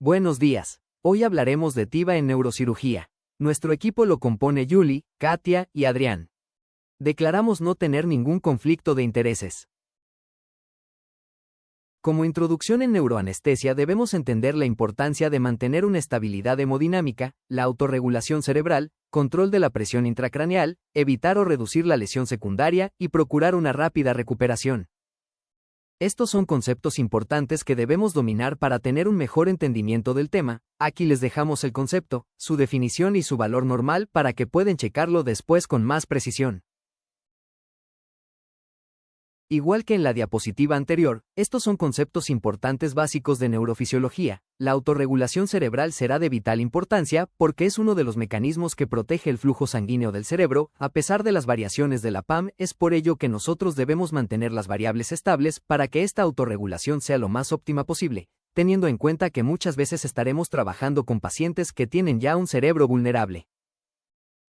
Buenos días. Hoy hablaremos de TIVA en neurocirugía. Nuestro equipo lo compone Yuli, Katia y Adrián. Declaramos no tener ningún conflicto de intereses. Como introducción en neuroanestesia debemos entender la importancia de mantener una estabilidad hemodinámica, la autorregulación cerebral, control de la presión intracraneal, evitar o reducir la lesión secundaria y procurar una rápida recuperación. Estos son conceptos importantes que debemos dominar para tener un mejor entendimiento del tema. Aquí les dejamos el concepto, su definición y su valor normal para que puedan checarlo después con más precisión. Igual que en la diapositiva anterior, estos son conceptos importantes básicos de neurofisiología. La autorregulación cerebral será de vital importancia porque es uno de los mecanismos que protege el flujo sanguíneo del cerebro, a pesar de las variaciones de la PAM. Es por ello que nosotros debemos mantener las variables estables para que esta autorregulación sea lo más óptima posible, teniendo en cuenta que muchas veces estaremos trabajando con pacientes que tienen ya un cerebro vulnerable.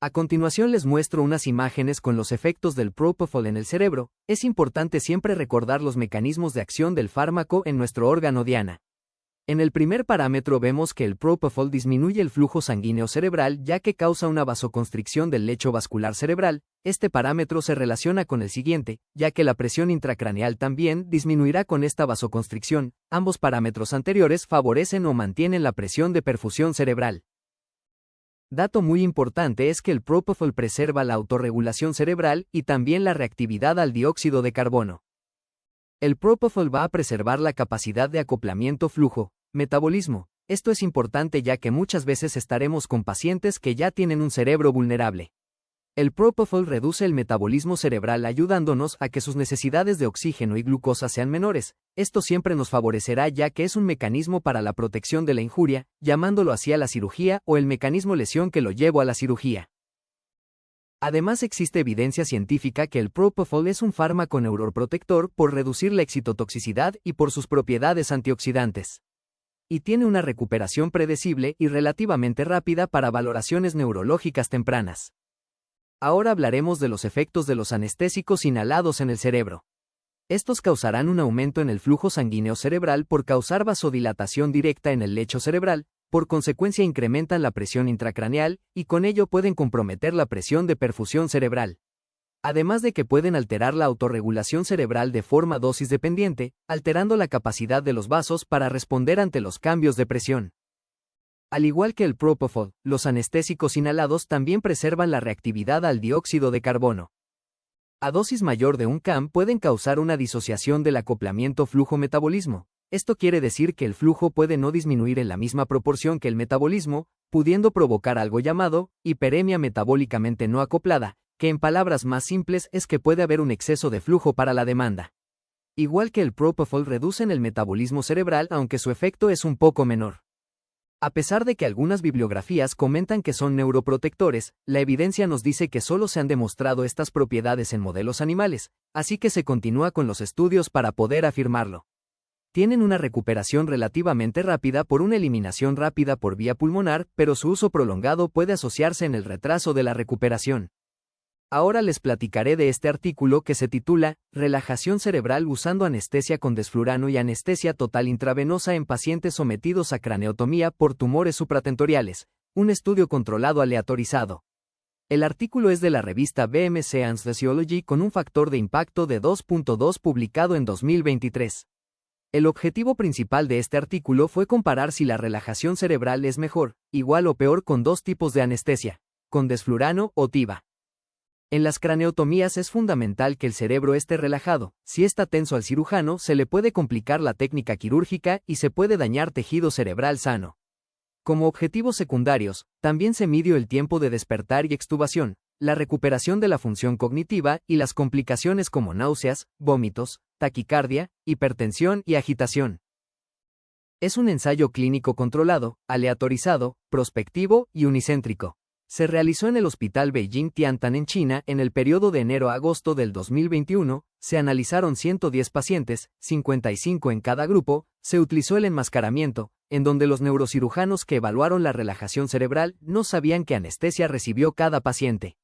A continuación les muestro unas imágenes con los efectos del propofol en el cerebro. Es importante siempre recordar los mecanismos de acción del fármaco en nuestro órgano diana. En el primer parámetro vemos que el propofol disminuye el flujo sanguíneo cerebral ya que causa una vasoconstricción del lecho vascular cerebral. Este parámetro se relaciona con el siguiente, ya que la presión intracraneal también disminuirá con esta vasoconstricción. Ambos parámetros anteriores favorecen o mantienen la presión de perfusión cerebral. Dato muy importante es que el propofol preserva la autorregulación cerebral y también la reactividad al dióxido de carbono. El propofol va a preservar la capacidad de acoplamiento flujo-metabolismo. Esto es importante ya que muchas veces estaremos con pacientes que ya tienen un cerebro vulnerable. El propofol reduce el metabolismo cerebral ayudándonos a que sus necesidades de oxígeno y glucosa sean menores. Esto siempre nos favorecerá ya que es un mecanismo para la protección de la injuria, llamándolo así a la cirugía o el mecanismo lesión que lo llevó a la cirugía. Además existe evidencia científica que el propofol es un fármaco neuroprotector por reducir la excitotoxicidad y por sus propiedades antioxidantes. Y tiene una recuperación predecible y relativamente rápida para valoraciones neurológicas tempranas. Ahora hablaremos de los efectos de los anestésicos inhalados en el cerebro. Estos causarán un aumento en el flujo sanguíneo cerebral por causar vasodilatación directa en el lecho cerebral, por consecuencia incrementan la presión intracraneal, y con ello pueden comprometer la presión de perfusión cerebral. Además de que pueden alterar la autorregulación cerebral de forma dosis dependiente, alterando la capacidad de los vasos para responder ante los cambios de presión. Al igual que el propofol, los anestésicos inhalados también preservan la reactividad al dióxido de carbono. A dosis mayor de 1 cam pueden causar una disociación del acoplamiento flujo-metabolismo. Esto quiere decir que el flujo puede no disminuir en la misma proporción que el metabolismo, pudiendo provocar algo llamado hiperemia metabólicamente no acoplada, que en palabras más simples es que puede haber un exceso de flujo para la demanda. Igual que el propofol reducen el metabolismo cerebral aunque su efecto es un poco menor. A pesar de que algunas bibliografías comentan que son neuroprotectores, la evidencia nos dice que solo se han demostrado estas propiedades en modelos animales, así que se continúa con los estudios para poder afirmarlo. Tienen una recuperación relativamente rápida por una eliminación rápida por vía pulmonar, pero su uso prolongado puede asociarse en el retraso de la recuperación. Ahora les platicaré de este artículo que se titula Relajación cerebral usando anestesia con desflurano y anestesia total intravenosa en pacientes sometidos a craneotomía por tumores supratentoriales, un estudio controlado aleatorizado. El artículo es de la revista BMC Anesthesiology con un factor de impacto de 2.2 publicado en 2023. El objetivo principal de este artículo fue comparar si la relajación cerebral es mejor, igual o peor con dos tipos de anestesia, con desflurano o TIVA. En las craneotomías es fundamental que el cerebro esté relajado. Si está tenso al cirujano, se le puede complicar la técnica quirúrgica y se puede dañar tejido cerebral sano. Como objetivos secundarios, también se midió el tiempo de despertar y extubación, la recuperación de la función cognitiva y las complicaciones como náuseas, vómitos, taquicardia, hipertensión y agitación. Es un ensayo clínico controlado, aleatorizado, prospectivo y unicéntrico. Se realizó en el Hospital Beijing Tiantan en China en el periodo de enero a agosto del 2021, se analizaron 110 pacientes, 55 en cada grupo, se utilizó el enmascaramiento, en donde los neurocirujanos que evaluaron la relajación cerebral no sabían qué anestesia recibió cada paciente.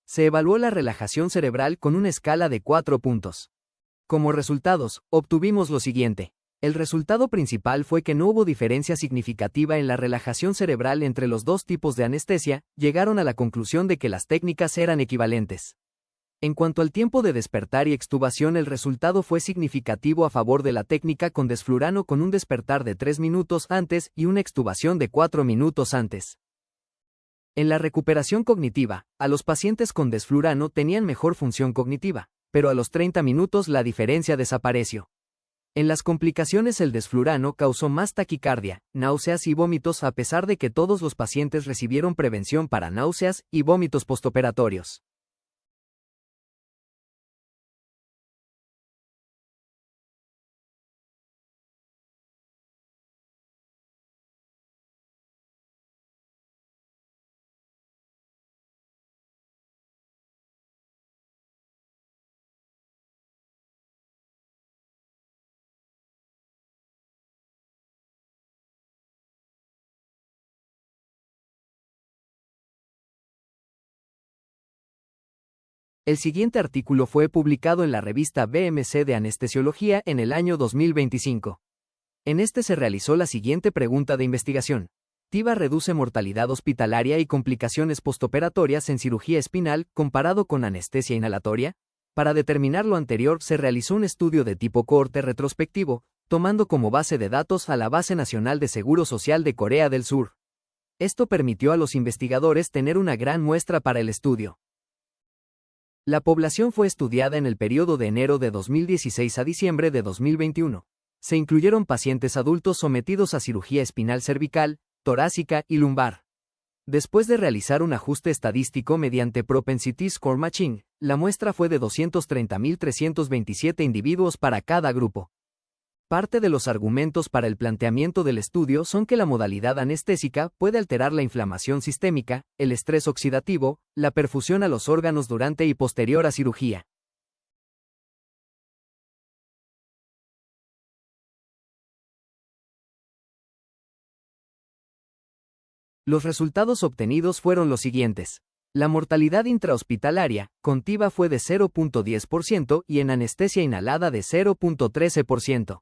Se evaluó la relajación cerebral con una escala de 4 puntos. Como resultados, obtuvimos lo siguiente. El resultado principal fue que no hubo diferencia significativa en la relajación cerebral entre los dos tipos de anestesia. Llegaron a la conclusión de que las técnicas eran equivalentes. En cuanto al tiempo de despertar y extubación, el resultado fue significativo a favor de la técnica con desflurano, con un despertar de 3 minutos antes y una extubación de 4 minutos antes. En la recuperación cognitiva, a los pacientes con desflurano tenían mejor función cognitiva, pero a los 30 minutos la diferencia desapareció. En las complicaciones, el desflurano causó más taquicardia, náuseas y vómitos, a pesar de que todos los pacientes recibieron prevención para náuseas y vómitos postoperatorios. El siguiente artículo fue publicado en la revista BMC de Anestesiología en el año 2025. En este se realizó la siguiente pregunta de investigación. ¿Tiva reduce mortalidad hospitalaria y complicaciones postoperatorias en cirugía espinal comparado con anestesia inhalatoria? Para determinar lo anterior, se realizó un estudio de tipo cohorte retrospectivo, tomando como base de datos a la Base Nacional de Seguro Social de Corea del Sur. Esto permitió a los investigadores tener una gran muestra para el estudio. La población fue estudiada en el periodo de enero de 2016 a diciembre de 2021. Se incluyeron pacientes adultos sometidos a cirugía espinal cervical, torácica y lumbar. Después de realizar un ajuste estadístico mediante Propensity Score Matching, la muestra fue de 230.327 individuos para cada grupo. Parte de los argumentos para el planteamiento del estudio son que la modalidad anestésica puede alterar la inflamación sistémica, el estrés oxidativo, la perfusión a los órganos durante y posterior a cirugía. Los resultados obtenidos fueron los siguientes. La mortalidad intrahospitalaria con Tiva fue de 0.10% y en anestesia inhalada de 0.13%.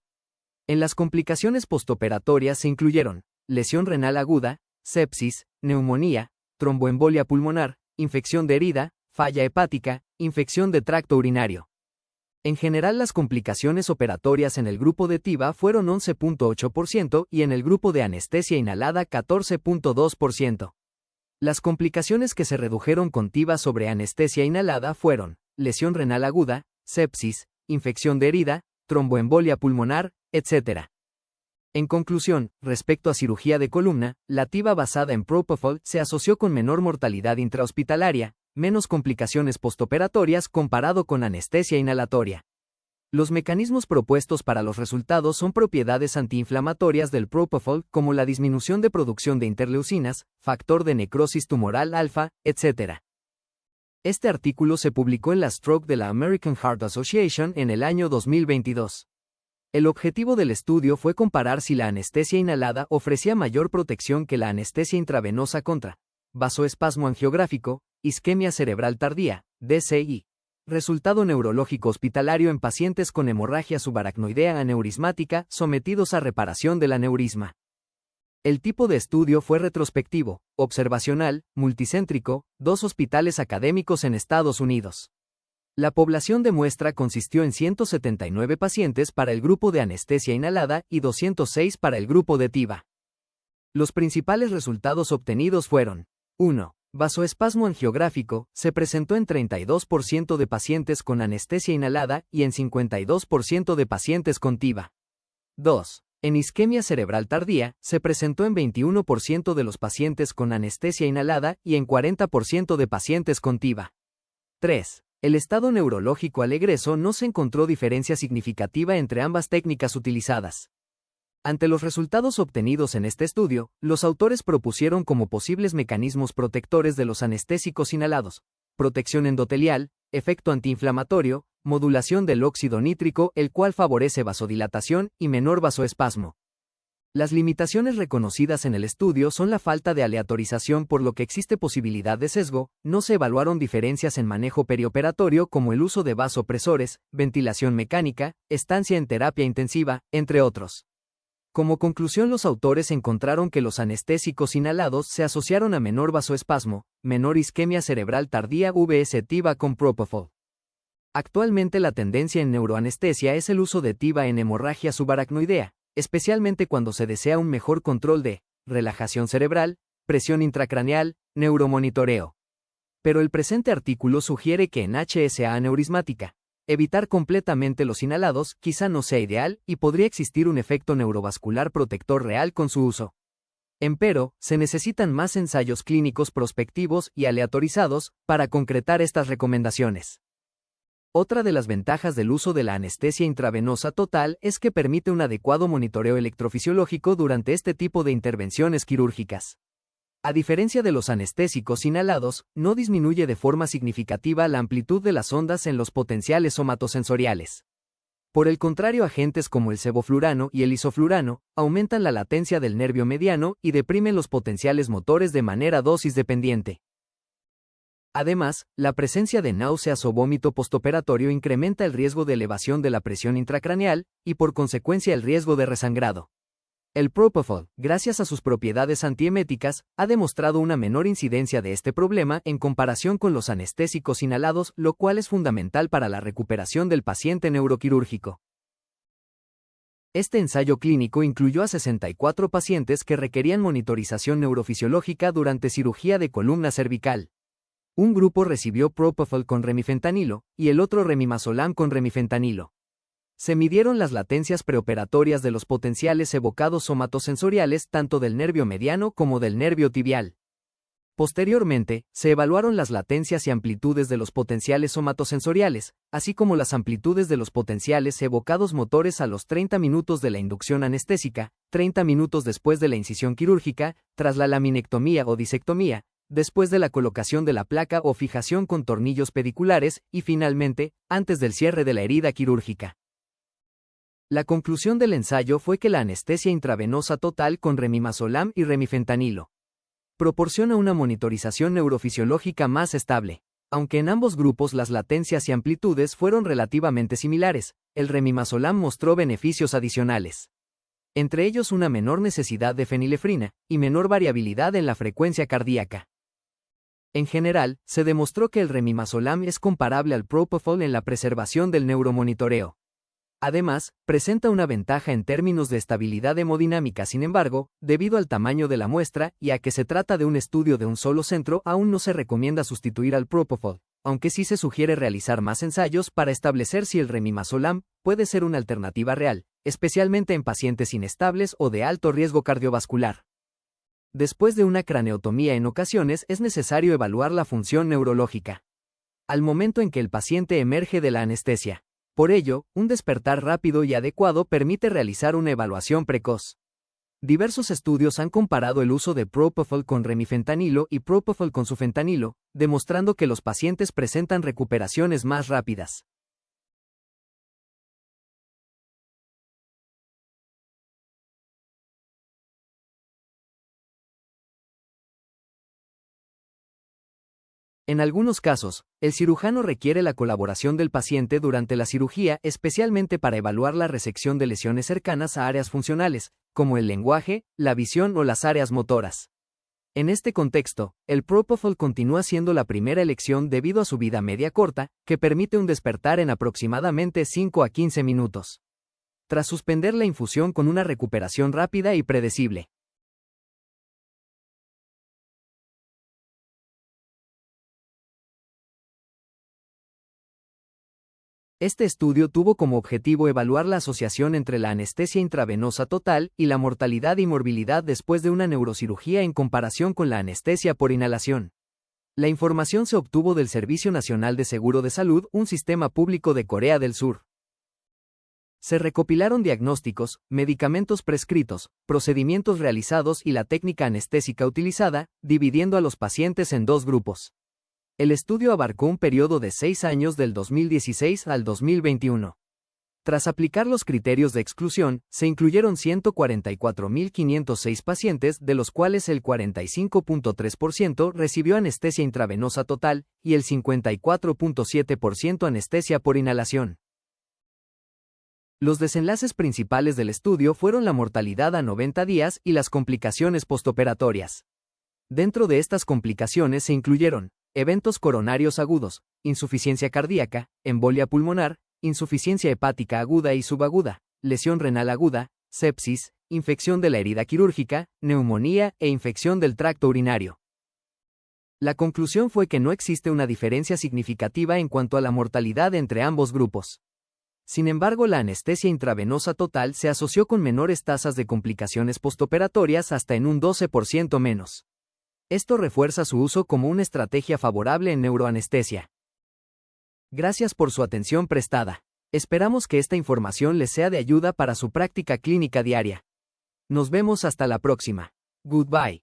En las complicaciones postoperatorias se incluyeron lesión renal aguda, sepsis, neumonía, tromboembolia pulmonar, infección de herida, falla hepática, infección de tracto urinario. En general, las complicaciones operatorias en el grupo de Tiva fueron 11.8% y en el grupo de anestesia inhalada 14.2%. Las complicaciones que se redujeron con Tiva sobre anestesia inhalada fueron lesión renal aguda, sepsis, infección de herida, tromboembolia pulmonar, etc. En conclusión, respecto a cirugía de columna, la Tiva basada en propofol se asoció con menor mortalidad intrahospitalaria, menos complicaciones postoperatorias comparado con anestesia inhalatoria. Los mecanismos propuestos para los resultados son propiedades antiinflamatorias del propofol, como la disminución de producción de interleucinas, factor de necrosis tumoral alfa, etc. Este artículo se publicó en la Stroke de la American Heart Association en el año 2022. El objetivo del estudio fue comparar si la anestesia inhalada ofrecía mayor protección que la anestesia intravenosa contra vasoespasmo angiográfico, isquemia cerebral tardía, DCI. Resultado neurológico hospitalario en pacientes con hemorragia subaracnoidea aneurismática sometidos a reparación del aneurisma. El tipo de estudio fue retrospectivo, observacional, multicéntrico, 2 hospitales académicos en Estados Unidos. La población de muestra consistió en 179 pacientes para el grupo de anestesia inhalada y 206 para el grupo de Tiva. Los principales resultados obtenidos fueron: 1. Vasoespasmo angiográfico se presentó en 32% de pacientes con anestesia inhalada y en 52% de pacientes con Tiva. 2. En isquemia cerebral tardía, se presentó en 21% de los pacientes con anestesia inhalada y en 40% de pacientes con Tiva. 3. El estado neurológico al egreso no se encontró diferencia significativa entre ambas técnicas utilizadas. Ante los resultados obtenidos en este estudio, los autores propusieron como posibles mecanismos protectores de los anestésicos inhalados: protección endotelial, efecto antiinflamatorio, modulación del óxido nítrico, el cual favorece vasodilatación y menor vasoespasmo. Las limitaciones reconocidas en el estudio son la falta de aleatorización, por lo que existe posibilidad de sesgo. No se evaluaron diferencias en manejo perioperatorio como el uso de vasopresores, ventilación mecánica, estancia en terapia intensiva, entre otros. Como conclusión, los autores encontraron que los anestésicos inhalados se asociaron a menor vasoespasmo, menor isquemia cerebral tardía vs TIVA con propofol. Actualmente la tendencia en neuroanestesia es el uso de TIVA en hemorragia subaracnoidea, especialmente cuando se desea un mejor control de relajación cerebral, presión intracraneal, neuromonitoreo. Pero el presente artículo sugiere que en HSA aneurismática, evitar completamente los inhalados quizá no sea ideal y podría existir un efecto neurovascular protector real con su uso. Empero, se necesitan más ensayos clínicos prospectivos y aleatorizados para concretar estas recomendaciones. Otra de las ventajas del uso de la anestesia intravenosa total es que permite un adecuado monitoreo electrofisiológico durante este tipo de intervenciones quirúrgicas. A diferencia de los anestésicos inhalados, no disminuye de forma significativa la amplitud de las ondas en los potenciales somatosensoriales. Por el contrario, agentes como el sevoflurano y el isoflurano aumentan la latencia del nervio mediano y deprimen los potenciales motores de manera dosis dependiente. Además, la presencia de náuseas o vómito postoperatorio incrementa el riesgo de elevación de la presión intracraneal y por consecuencia el riesgo de resangrado. El propofol, gracias a sus propiedades antieméticas, ha demostrado una menor incidencia de este problema en comparación con los anestésicos inhalados, lo cual es fundamental para la recuperación del paciente neuroquirúrgico. Este ensayo clínico incluyó a 64 pacientes que requerían monitorización neurofisiológica durante cirugía de columna cervical. Un grupo recibió propofol con remifentanilo y el otro remimazolam con remifentanilo. Se midieron las latencias preoperatorias de los potenciales evocados somatosensoriales tanto del nervio mediano como del nervio tibial. Posteriormente, se evaluaron las latencias y amplitudes de los potenciales somatosensoriales, así como las amplitudes de los potenciales evocados motores a los 30 minutos de la inducción anestésica, 30 minutos después de la incisión quirúrgica, tras la laminectomía o disectomía, después de la colocación de la placa o fijación con tornillos pediculares y finalmente, antes del cierre de la herida quirúrgica. La conclusión del ensayo fue que la anestesia intravenosa total con remimazolam y remifentanilo proporciona una monitorización neurofisiológica más estable. Aunque en ambos grupos las latencias y amplitudes fueron relativamente similares, el remimazolam mostró beneficios adicionales. Entre ellos una menor necesidad de fenilefrina y menor variabilidad en la frecuencia cardíaca. En general, se demostró que el remimazolam es comparable al propofol en la preservación del neuromonitoreo. Además, presenta una ventaja en términos de estabilidad hemodinámica. Sin embargo, debido al tamaño de la muestra y a que se trata de un estudio de un solo centro, aún no se recomienda sustituir al propofol, aunque sí se sugiere realizar más ensayos para establecer si el remimazolam puede ser una alternativa real, especialmente en pacientes inestables o de alto riesgo cardiovascular. Después de una craneotomía, en ocasiones es necesario evaluar la función neurológica al momento en que el paciente emerge de la anestesia. Por ello, un despertar rápido y adecuado permite realizar una evaluación precoz. Diversos estudios han comparado el uso de propofol con remifentanilo y propofol con sufentanilo, demostrando que los pacientes presentan recuperaciones más rápidas. En algunos casos, el cirujano requiere la colaboración del paciente durante la cirugía, especialmente para evaluar la resección de lesiones cercanas a áreas funcionales, como el lenguaje, la visión o las áreas motoras. En este contexto, el propofol continúa siendo la primera elección debido a su vida media corta, que permite un despertar en aproximadamente 5 a 15 minutos. Tras suspender la infusión con una recuperación rápida y predecible. Este estudio tuvo como objetivo evaluar la asociación entre la anestesia intravenosa total y la mortalidad y morbilidad después de una neurocirugía en comparación con la anestesia por inhalación. La información se obtuvo del Servicio Nacional de Seguro de Salud, un sistema público de Corea del Sur. Se recopilaron diagnósticos, medicamentos prescritos, procedimientos realizados y la técnica anestésica utilizada, dividiendo a los pacientes en dos grupos. El estudio abarcó un periodo de 6 años del 2016 al 2021. Tras aplicar los criterios de exclusión, se incluyeron 144.506 pacientes, de los cuales el 45.3% recibió anestesia intravenosa total y el 54.7% anestesia por inhalación. Los desenlaces principales del estudio fueron la mortalidad a 90 días y las complicaciones postoperatorias. Dentro de estas complicaciones se incluyeron eventos coronarios agudos, insuficiencia cardíaca, embolia pulmonar, insuficiencia hepática aguda y subaguda, lesión renal aguda, sepsis, infección de la herida quirúrgica, neumonía e infección del tracto urinario. La conclusión fue que no existe una diferencia significativa en cuanto a la mortalidad entre ambos grupos. Sin embargo, la anestesia intravenosa total se asoció con menores tasas de complicaciones postoperatorias hasta en un 12% menos. Esto refuerza su uso como una estrategia favorable en neuroanestesia. Gracias por su atención prestada. Esperamos que esta información les sea de ayuda para su práctica clínica diaria. Nos vemos hasta la próxima. Goodbye.